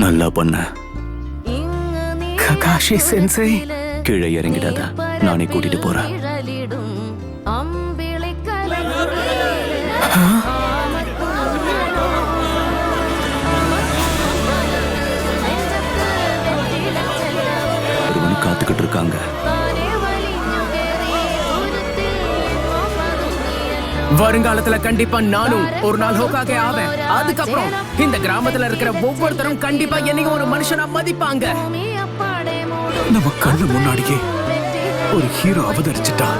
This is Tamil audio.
நல்லா பண்ண. ககாஷி சென்சை, கீழே இறங்கிடாத, நானே கூட்டிட்டு போறேன். ஒருவனு காத்துக்கிட்டு இருக்காங்க. வருங்காலத்துல கண்டிப்பா நானும் ஒரு நாள் ஹோக்காகே ஆவேன். அதுக்கப்புறம் இந்த கிராமத்துல இருக்கிற ஒவ்வொருத்தரும் கண்டிப்பா என்னையும் ஒரு மனுஷனா மதிப்பாங்க. நம்ம கண்ணு முன்னாடியே ஒரு ஹீரோ அவதரிச்சுட்டான்.